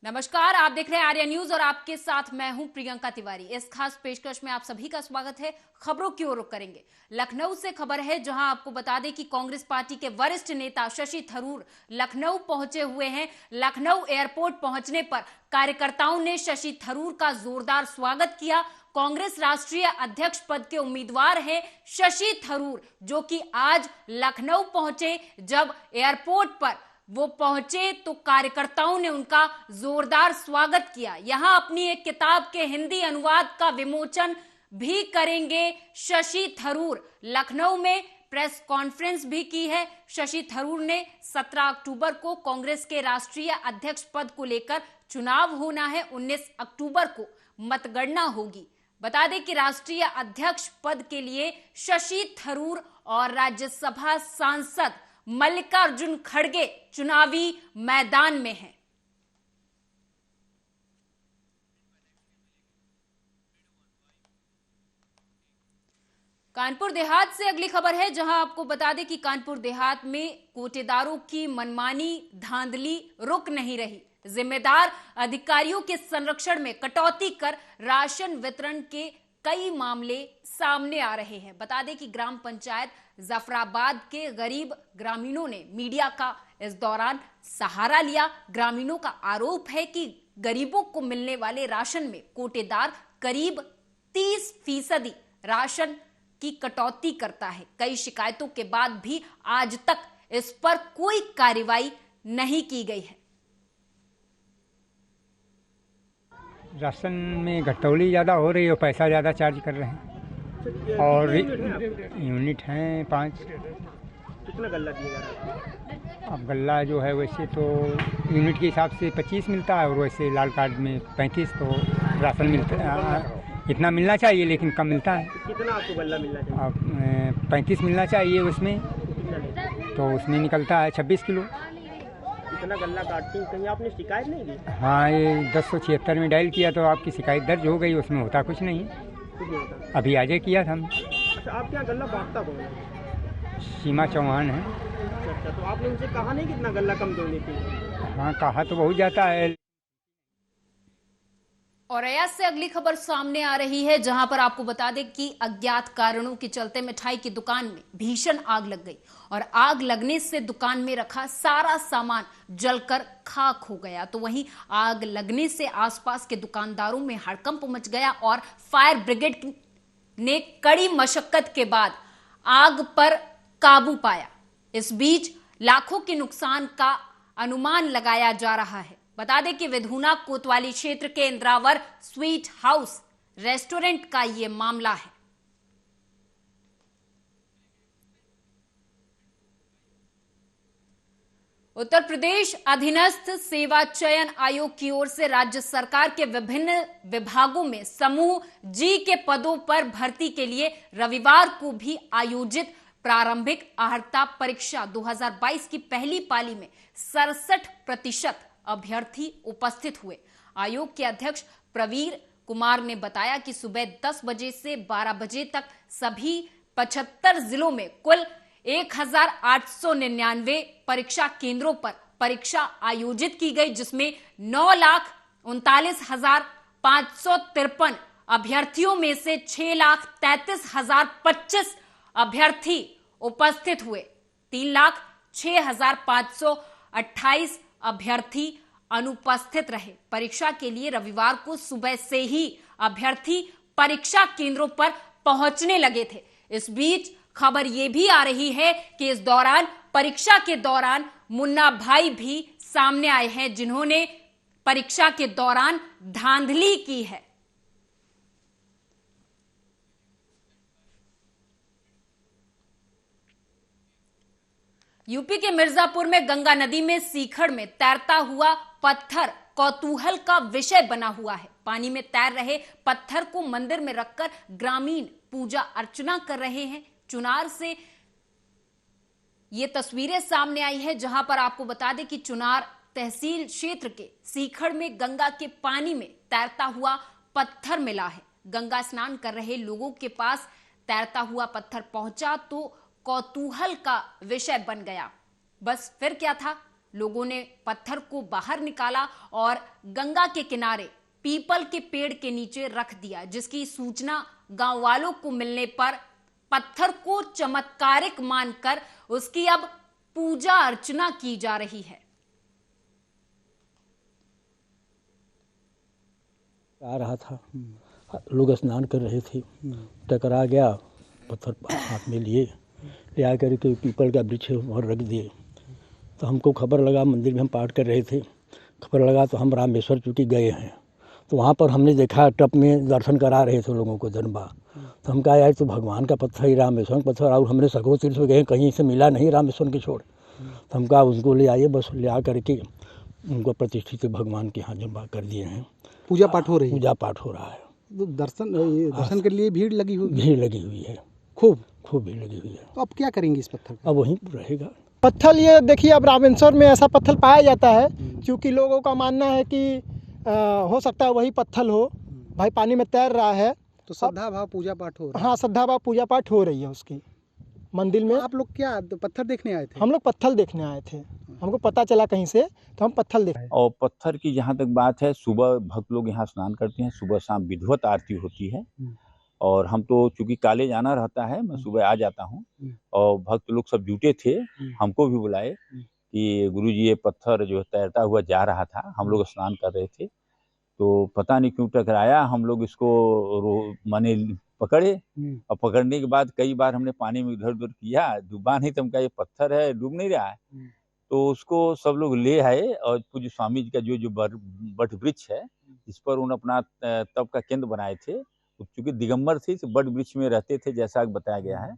नमस्कार, आप देख रहे हैं आर्या न्यूज और आपके साथ मैं हूं प्रियंका तिवारी। इस खास पेशकश में आप सभी का स्वागत है। खबरों की ओर रुख करेंगे। लखनऊ से खबर है, जहां आपको बता दें कि कांग्रेस पार्टी के वरिष्ठ नेता शशि थरूर लखनऊ पहुंचे हुए हैं। लखनऊ एयरपोर्ट पहुंचने पर कार्यकर्ताओं ने शशि थरूर का जोरदार स्वागत किया। कांग्रेस राष्ट्रीय अध्यक्ष पद के उम्मीदवार हैं शशि थरूर, जो कि आज लखनऊ पहुंचे। जब एयरपोर्ट पर वो पहुंचे तो कार्यकर्ताओं ने उनका जोरदार स्वागत किया। यहां अपनी एक किताब के हिंदी अनुवाद का विमोचन भी करेंगे शशि थरूर। लखनऊ में प्रेस कॉन्फ्रेंस भी की है। शशि थरूर ने 17 अक्टूबर को कांग्रेस के राष्ट्रीय अध्यक्ष पद को लेकर चुनाव होना है। 19 अक्टूबर को मतगणना होगी। बता दें कि राष्ट्रीय अध्यक्ष पद के लिए शशि थरूर और राज्यसभा सांसद मल्लिकार्जुन खड़गे चुनावी मैदान में हैं। कानपुर देहात से अगली खबर है, जहां आपको बता दें कि कानपुर देहात में कोटेदारों की मनमानी धांधली रुक नहीं रही। जिम्मेदार अधिकारियों के संरक्षण में कटौती कर राशन वितरण के कई मामले सामने आ रहे हैं। बता दें कि ग्राम पंचायत जफराबाद के गरीब ग्रामीणों ने मीडिया का इस दौरान सहारा लिया। ग्रामीणों का आरोप है कि गरीबों को मिलने वाले राशन में कोटेदार करीब 30% राशन की कटौती करता है। कई शिकायतों के बाद भी आज तक इस पर कोई कार्रवाई नहीं की गई है। राशन में घटौली ज़्यादा हो रही है और पैसा ज़्यादा चार्ज कर रहे हैं। और यूनिट हैं 5। कितना गल्ला दिया जा रहा है? अब गल्ला जो है वैसे तो यूनिट के हिसाब से 25 मिलता है और वैसे लाल कार्ड में 35। तो राशन मिलता इतना मिलना चाहिए लेकिन कम मिलता है। कितना आपको गल्ला मिलना चाहिए? अब 35 मिलना चाहिए उसमें, तो उसमें निकलता है 26 किलो। इतना गल्ला काटती हैं, कहीं आपने शिकायत नहीं दी? हाँ, ये 1076 में डायल किया तो आपकी शिकायत दर्ज हो गई। उसमें होता कुछ नहीं है। कुछ नहीं होता। अभी आज किया था हम। अच्छा, आपके यहाँ गल्ला बांटता कौन है? सीमा चौहान है। अच्छा, तो आपने उनसे कहा नहीं कितना गल्ला कम देने के लिए? हाँ, कहा तो बहुत जाता है। और अयाज से अगली खबर सामने आ रही है, जहां पर आपको बता दें कि अज्ञात कारणों के चलते मिठाई की दुकान में भीषण आग लग गई और आग लगने से दुकान में रखा सारा सामान जलकर खाक हो गया। तो वहीं आग लगने से आसपास के दुकानदारों में हड़कंप मच गया और फायर ब्रिगेड ने कड़ी मशक्कत के बाद आग पर काबू पाया। इस बीच लाखों के नुकसान का अनुमान लगाया जा रहा है। बता दें कि विधुना कोतवाली क्षेत्र के इंद्रावर स्वीट हाउस रेस्टोरेंट का यह मामला है। उत्तर प्रदेश अधीनस्थ सेवा चयन आयोग की ओर से राज्य सरकार के विभिन्न विभागों में समूह जी के पदों पर भर्ती के लिए रविवार को भी आयोजित प्रारंभिक अर्हता परीक्षा 2022 की पहली पाली में 67% अभ्यर्थी उपस्थित हुए। आयोग के अध्यक्ष प्रवीर कुमार ने बताया कि सुबह 10 बजे से 12 बजे तक सभी 75 जिलों में कुल 1899 परीक्षा केंद्रों पर परीक्षा आयोजित की गई, जिसमें 9,39,553 अभ्यर्थियों में से 6,33,025 अभ्यर्थी उपस्थित हुए। 3,06,528 अभ्यर्थी अनुपस्थित रहे। परीक्षा के लिए रविवार को सुबह से ही अभ्यर्थी परीक्षा केंद्रों पर पहुंचने लगे थे। इस बीच खबर यह भी आ रही है कि इस दौरान परीक्षा के दौरान मुन्ना भाई भी सामने आए हैं, जिन्होंने परीक्षा के दौरान धांधली की है। यूपी के मिर्जापुर में गंगा नदी में सीखड़ में तैरता हुआ पत्थर कौतूहल का विषय बना हुआ है। पानी में तैर रहे पत्थर को मंदिर में रखकर ग्रामीण पूजा अर्चना कर रहे हैं। चुनार से ये तस्वीरें सामने आई है, जहां पर आपको बता दें कि चुनार तहसील क्षेत्र के सीखड़ में गंगा के पानी में तैरता हुआ पत्थर मिला है। गंगा स्नान कर रहे लोगों के पास तैरता हुआ पत्थर पहुंचा तो कौतूहल का विषय बन गया। बस फिर क्या था, लोगों ने पत्थर को बाहर निकाला और गंगा के किनारे पीपल के पेड़ के नीचे रख दिया, जिसकी सूचना गांव वालों को मिलने पर पत्थर को चमत्कारिक मानकर उसकी अब पूजा अर्चना की जा रही है। आ रहा था, लोग स्नान कर रहे थे, टकरा गया, पत्थर हाथ में लिए ले आकर के पीपल का वृक्ष और रख दिए। तो हमको खबर लगा, मंदिर में हम पाठ कर रहे थे, खबर लगा तो हम रामेश्वर चूँकि गए हैं, तो वहाँ पर हमने देखा टप में दर्शन करा रहे थे लोगों को धनबा। तो हम कहा यार तो भगवान का पत्थर ही, रामेश्वर का पत्थर, और हमने सगरों तीर्थ में गए, कहीं से मिला नहीं रामेश्वर के छोड़। तो हम कहा उसको ले आइए, बस ले आ करके उनको प्रतिष्ठित भगवान के यहाँ जमा कर दिए हैं। पूजा पाठ हो रही है? पूजा पाठ हो रहा है। तो दर्शन के लिए भीड़ लगी हुई है, खूब भीड़ लगी हुई है। तो अब क्या करेंगे इस पत्थर का? अब वहीं रहेगा पत्थर। ये देखिए, अब रामेश्वर में ऐसा पत्थर पाया जाता है, क्योंकि लोगों का मानना है कि हो सकता है वही पत्थर हो, भाई पानी में तैर रहा है। तो श्रद्धा भाव पूजा पाठ हो रहा है? हाँ, श्रद्धा भाव पूजा पाठ हो रही है उसकी मंदिर में। आप लोग क्या पत्थर देखने आए थे? हम लोग पत्थर देखने आए थे, हमको पता चला कहीं से, तो हम पत्थर देख। और पत्थर की जहाँ तक बात है, सुबह भक्त लोग यहाँ स्नान करते हैं, सुबह शाम विधिवत आरती होती है। और हम तो चूंकि कॉलेज आना रहता है, मैं सुबह आ जाता हूँ, और भक्त लोग सब जुटे थे, हमको भी बुलाए कि गुरुजी ये पत्थर जो तैरता हुआ जा रहा था, हम लोग स्नान कर रहे थे, तो पता नहीं क्यों टकराया, हम लोग इसको माने पकड़े, और पकड़ने के बाद कई बार हमने पानी में इधर उधर किया, डूबा नहीं, तो हमका ये पत्थर है, डूब नहीं रहा है। तो उसको सब लोग ले आए, और पूज्य स्वामी जी का जो बट वृक्ष है, इस पर उन्होंने अपना तप का केंद्र बनाए थे। चूंकि दिगंबर थे, तो बट वृक्ष में रहते थे, जैसा बताया गया है।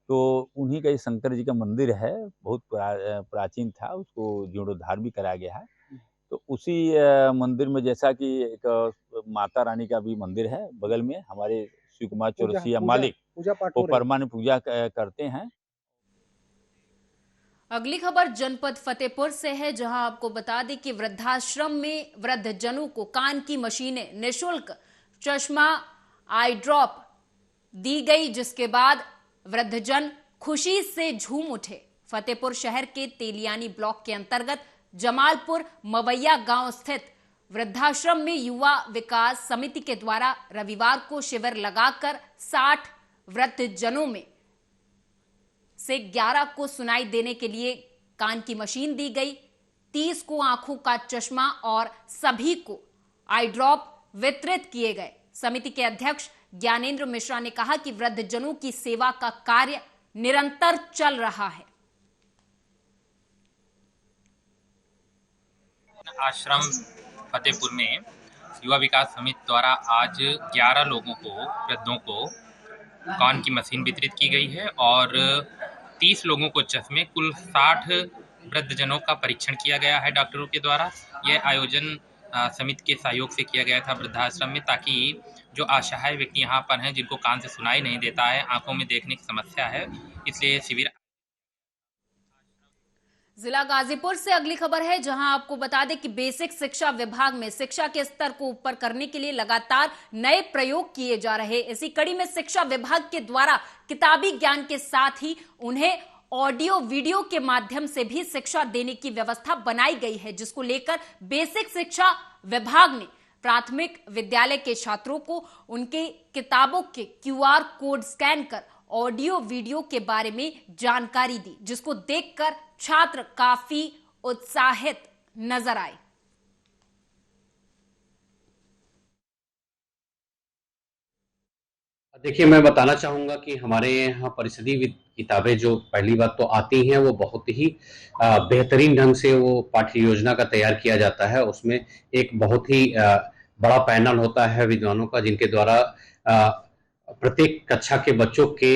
तो उन्हीं का ये शंकर जी का मंदिर है, बहुत प्राचीन था, उसको जीर्णोद्धार भी कराया गया है। तो उसी मंदिर में जैसा कि एक माता रानी का भी मंदिर है बगल में, हमारे शिव कुमार चौरसिया मालिक वो परमानेंट पूजा करते हैं। अगली खबर जनपद फतेहपुर से है, जहां आपको बता दें कि वृद्धाश्रम में वृद्धजनों को कान की मशीनें, निःशुल्क चश्मा, आई ड्रॉप दी गई, जिसके बाद वृद्धजन खुशी से झूम उठे। फतेहपुर शहर के तेलियानी ब्लॉक के अंतर्गत जमालपुर मवैया गांव स्थित वृद्धाश्रम में युवा विकास समिति के द्वारा रविवार को शिविर लगाकर 60 वृद्धजनों में से 11 को सुनाई देने के लिए कान की मशीन दी गई, 30 को आंखों का चश्मा और सभी को आई ड्रॉप वितरित किए गए। समिति के अध्यक्ष ज्ञानेंद्र मिश्रा ने कहा कि वृद्धजनों की सेवा का कार्य निरंतर चल रहा है। आश्रम फतेहपुर में युवा विकास समिति द्वारा आज 11 लोगों को, वृद्धों को कान की मशीन वितरित की गई है और 30 लोगों को चश्मे, कुल 60 वृद्धजनों का परीक्षण किया गया है डॉक्टरों के द्वारा। यह आयोजन समिति के सहयोग से किया गया था वृद्धाश्रम में, ताकि जो असहाय व्यक्ति यहाँ पर हैं, जिनको कान से सुनाई नहीं देता है, आंखों में देखने की समस्या है, इसलिए शिविर। जिला गाजीपुर से अगली खबर है, जहां आपको बता दें कि बेसिक शिक्षा विभाग में शिक्षा के स्तर को ऊपर करने के लिए लगातार नए प्रयोग किए जा रहे। इसी कड़ी में शिक्षा विभाग के द्वारा किताबी ज्ञान के साथ ही उन्हें ऑडियो वीडियो के माध्यम से भी शिक्षा देने की व्यवस्था बनाई गई है, जिसको लेकर बेसिक शिक्षा विभाग ने प्राथमिक विद्यालय के छात्रों को उनके किताबों के QR कोड स्कैन कर ऑडियो वीडियो के बारे में जानकारी दी, जिसको देखकर छात्र काफी उत्साहित नजर आए। देखिए, मैं बताना चाहूँगा कि हमारे यहाँ परिषदीय किताबें जो पहली बात तो आती हैं, वो बहुत ही बेहतरीन ढंग से वो पाठ्य योजना का तैयार किया जाता है। उसमें एक बहुत ही बड़ा पैनल होता है विद्वानों का, जिनके द्वारा प्रत्येक कक्षा के बच्चों के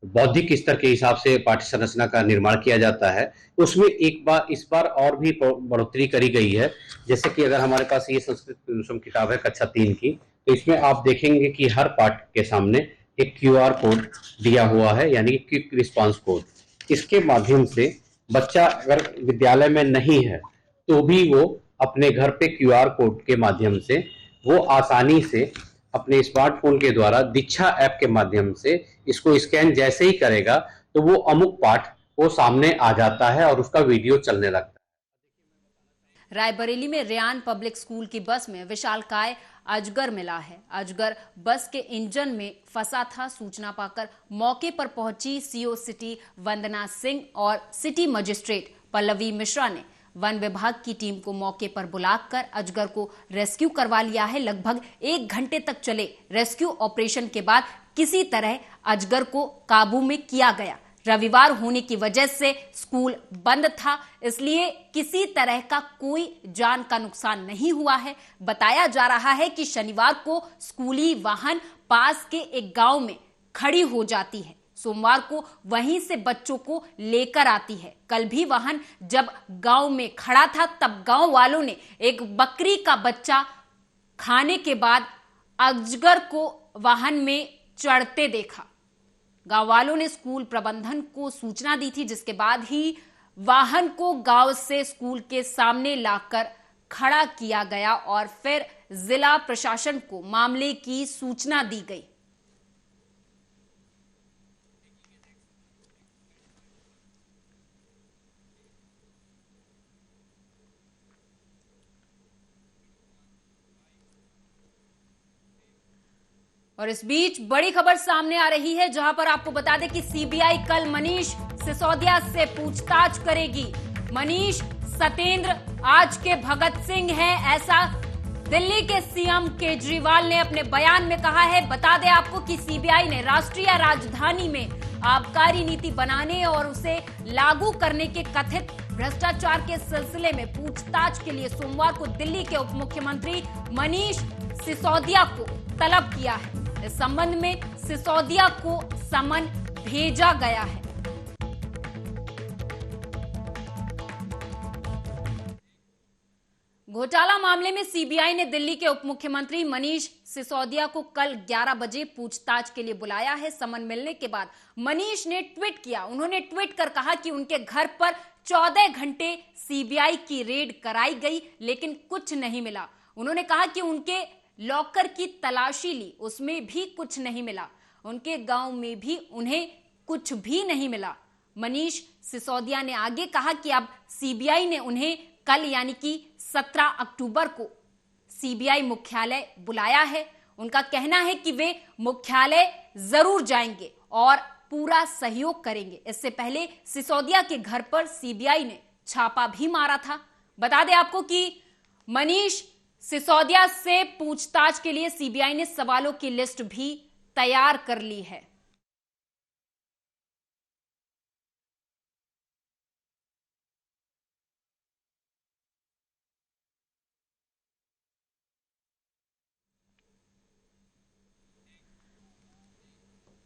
बौद्धिक स्तर के हिसाब से पाठ्य संरचना का निर्माण किया जाता है। उसमें इस बार और भी बढ़ोतरी करी गई है। जैसे कि अगर हमारे पास ये संस्कृत किताब है कक्षा 3 की, तो इसमें आप देखेंगे कि हर पाठ के सामने एक QR कोड दिया हुआ है, यानी कि क्विक रिस्पांस कोड। इसके माध्यम से बच्चा अगर विद्यालय में नहीं है तो भी वो अपने घर पे QR कोड के माध्यम से वो आसानी से अपने स्मार्टफोन के द्वारा दीक्षा ऐप के माध्यम से इसको स्कैन जैसे ही करेगा तो वो अमुक पाठ वो सामने आ जाता है और उसका वीडियो चलने लगता है। रायबरेली में रेयान पब्लिक स्कूल की बस में विशालकाय अजगर मिला है। अजगर बस के इंजन में फंसा था। सूचना पाकर मौके पर पहुंची सीओ सिटी वंदना सिंह और सिटी मजिस्ट्रेट पल्लवी मिश्रा ने वन विभाग की टीम को मौके पर बुलाकर अजगर को रेस्क्यू करवा लिया है। लगभग 1 घंटे तक चले रेस्क्यू ऑपरेशन के बाद किसी तरह अजगर को काबू में किया गया। रविवार होने की वजह से स्कूल बंद था, इसलिए किसी तरह का कोई जान का नुकसान नहीं हुआ है। बताया जा रहा है कि शनिवार को स्कूली वाहन पास के एक गांव में खड़ी हो जाती है। सोमवार को वहीं से बच्चों को लेकर आती है। कल भी वाहन जब गांव में खड़ा था तब गांव वालों ने एक बकरी का बच्चा खाने के बाद अजगर को वाहन में चढ़ते देखा। गांव वालों ने स्कूल प्रबंधन को सूचना दी थी, जिसके बाद ही वाहन को गांव से स्कूल के सामने लाकर खड़ा किया गया और फिर जिला प्रशासन को मामले की सूचना दी गई। और इस बीच बड़ी खबर सामने आ रही है, जहां पर आपको बता दें कि सीबीआई कल मनीष सिसोदिया से पूछताछ करेगी। मनीष सतेंद्र आज के भगत सिंह हैं, ऐसा दिल्ली के सीएम केजरीवाल ने अपने बयान में कहा है। बता दें आपको कि सीबीआई ने राष्ट्रीय राजधानी में आबकारी नीति बनाने और उसे लागू करने के कथित भ्रष्टाचार के सिलसिले में पूछताछ के लिए सोमवार को दिल्ली के उप मुख्यमंत्री मनीष सिसोदिया को तलब किया है। इस संबंध में सिसोदिया को समन भेजा गया है। घोटाला मामले में सीबीआई ने दिल्ली के उप मुख्यमंत्री मनीष सिसोदिया को कल 11 बजे पूछताछ के लिए बुलाया है। समन मिलने के बाद मनीष ने ट्वीट किया। उन्होंने ट्वीट कर कहा कि उनके घर पर 14 घंटे सीबीआई की रेड कराई गई, लेकिन कुछ नहीं मिला। उन्होंने कहा कि उनके लॉकर की तलाशी ली, उसमें भी कुछ नहीं मिला। उनके गांव में भी उन्हें कुछ भी नहीं मिला। मनीष सिसोदिया ने आगे कहा कि अब सीबीआई ने उन्हें कल यानी कि 17 अक्टूबर को सीबीआई मुख्यालय बुलाया है। उनका कहना है कि वे मुख्यालय जरूर जाएंगे और पूरा सहयोग करेंगे। इससे पहले सिसोदिया के घर पर सीबीआई ने छापा भी मारा था। बता दें आपको कि मनीष सिसोदिया से पूछताछ के लिए सीबीआई ने सवालों की लिस्ट भी तैयार कर ली है।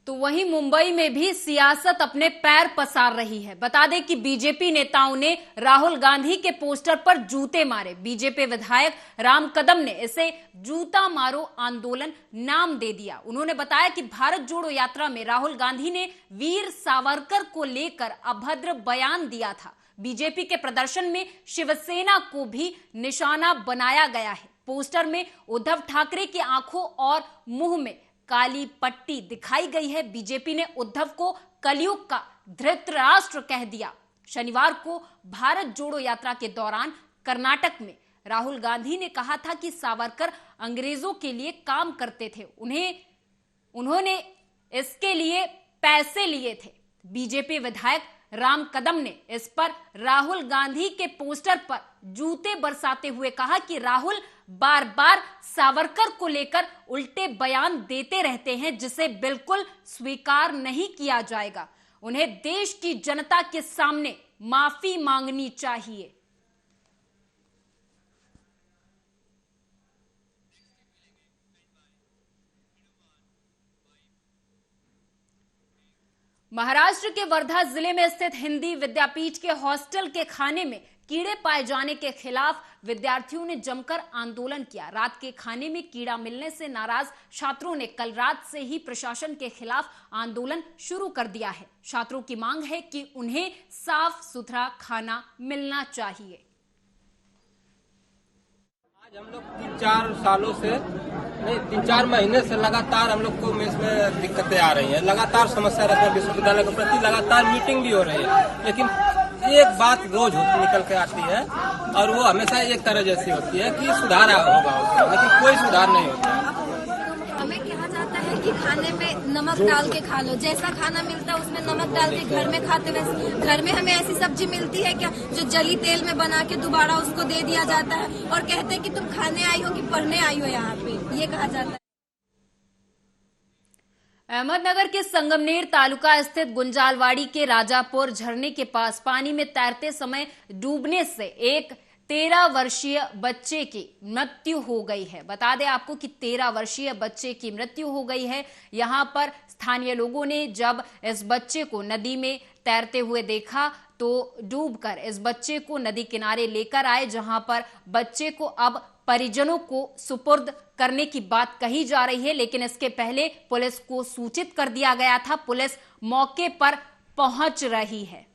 तो वहीं मुंबई में भी सियासत अपने पैर पसार रही है। बता दें कि बीजेपी नेताओं ने राहुल गांधी के पोस्टर पर जूते मारे। बीजेपी विधायक राम कदम ने इसे जूता मारो आंदोलन नाम दे दिया। उन्होंने बताया कि भारत जोड़ो यात्रा में राहुल गांधी ने वीर सावरकर को लेकर अभद्र बयान दिया था। बीजेपी के प्रदर्शन में शिवसेना को भी निशाना बनाया गया है। पोस्टर में उद्धव ठाकरे की आंखों और मुंह में काली पट्टी दिखाई गई है। बीजेपी ने उद्धव को कलयुग का धृतराष्ट्र कह दिया। शनिवार को भारत जोड़ो यात्रा के दौरान कर्नाटक में राहुल गांधी ने कहा था कि सावरकर अंग्रेजों के लिए काम करते थे, उन्होंने इसके लिए पैसे लिए थे। बीजेपी विधायक राम कदम ने इस पर राहुल गांधी के पोस्टर पर जूते बरसाते हुए कहा कि राहुल बार बार सावरकर को लेकर उल्टे बयान देते रहते हैं, जिसे बिल्कुल स्वीकार नहीं किया जाएगा। उन्हें देश की जनता के सामने माफी मांगनी चाहिए। महाराष्ट्र के वर्धा जिले में स्थित हिंदी विद्यापीठ के हॉस्टल के खाने में कीड़े पाए जाने के खिलाफ विद्यार्थियों ने जमकर आंदोलन किया। रात के खाने में कीड़ा मिलने से नाराज छात्रों ने कल रात से ही प्रशासन के खिलाफ आंदोलन शुरू कर दिया है। छात्रों की मांग है कि उन्हें साफ सुथरा खाना मिलना चाहिए। आज हम लोग 3-4 सालों से नहीं 3-4 महीने से लगातार हम लोग को इसमें दिक्कतें आ रही हैं। लगातार समस्या रहती है। विश्वविद्यालय के प्रति लगातार मीटिंग भी हो रही है, लेकिन एक बात रोज निकल के आती है और वो हमेशा एक तरह जैसी होती है कि सुधार होगा उसमें, लेकिन कोई सुधार नहीं होता है। हमें कहा जाता है कि खाने में नमक डाल के खा लो, जैसा खाना मिलता है उसमें नमक डाल के घर में खाते, वैसे घर में हमें ऐसी सब्जी मिलती है क्या जो जली तेल में बना के दोबारा उसको दे दिया जाता है और कहते हैं कि तुम खाने आई हो कि पढ़ने आई हो, यहाँ पे ये कहा जाता है। अहमदनगर के संगमनेर तालुका स्थित गुंजालवाड़ी के राजापुर झरने के पास पानी में तैरते समय डूबने से एक 13 वर्षीय बच्चे की मृत्यु हो गई है। बता दें आपको कि 13 वर्षीय बच्चे की मृत्यु हो गई है। यहां पर स्थानीय लोगों ने जब इस बच्चे को नदी में तैरते हुए देखा तो डूबकर इस बच्चे को नदी किनारे लेकर आए, जहां पर बच्चे को अब परिजनों को सुपुर्द करने की बात कही जा रही है, लेकिन इसके पहले पुलिस को सूचित कर दिया गया था। पुलिस मौके पर पहुंच रही है।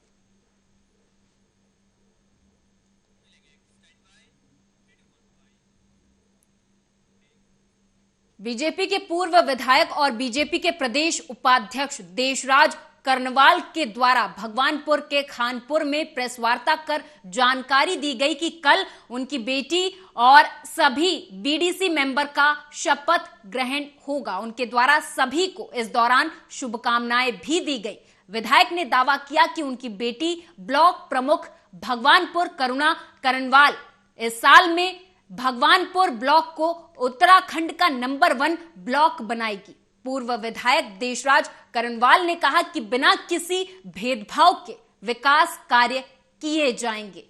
बीजेपी के पूर्व विधायक और बीजेपी के प्रदेश उपाध्यक्ष देशराज कर्णवाल के द्वारा भगवानपुर के खानपुर में प्रेस वार्ता कर जानकारी दी गई कि कल उनकी बेटी और सभी बीडीसी मेंबर का शपथ ग्रहण होगा। उनके द्वारा सभी को इस दौरान शुभकामनाएं भी दी गई। विधायक ने दावा किया कि उनकी बेटी ब्लॉक प्रमुख भगवानपुर करुणा कर्णवाल इस साल में भगवानपुर ब्लॉक को उत्तराखंड का नंबर 1 ब्लॉक बनाएगी। पूर्व विधायक देशराज कर्णवाल ने कहा कि बिना किसी भेदभाव के विकास कार्य किए जाएंगे।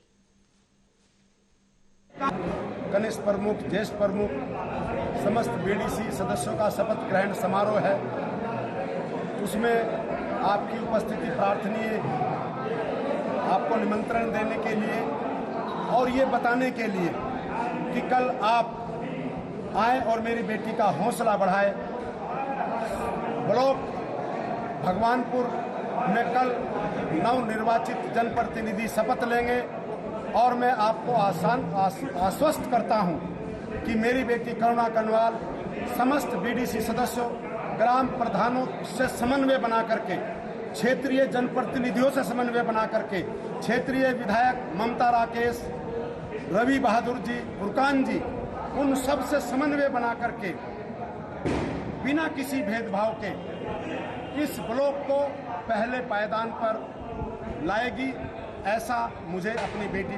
कनिष्ठ प्रमुख, ज्येष्ठ प्रमुख, समस्त बीडीसी सदस्यों का शपथ ग्रहण समारोह है। उसमें आपकी उपस्थिति प्रार्थनीय, आपको निमंत्रण देने के लिए और ये बताने के लिए कि कल आप आए और मेरी बेटी का हौसला बढ़ाए। ब्लॉक भगवानपुर में कल नवनिर्वाचित जनप्रतिनिधि शपथ लेंगे और मैं आपको आश्वस्त करता हूं कि मेरी बेटी करुणा कर्णवाल समस्त बीडीसी सदस्यों, ग्राम प्रधानों से समन्वय बना करके, क्षेत्रीय जनप्रतिनिधियों से समन्वय बना करके, क्षेत्रीय विधायक ममता राकेश, रवि बहादुर जी, फुरकान जी, उन सब से समन्वय बना करके बिना किसी भेदभाव के इस ब्लॉक को पहले पायदान पर लाएगी। ऐसा मुझे अपनी बेटी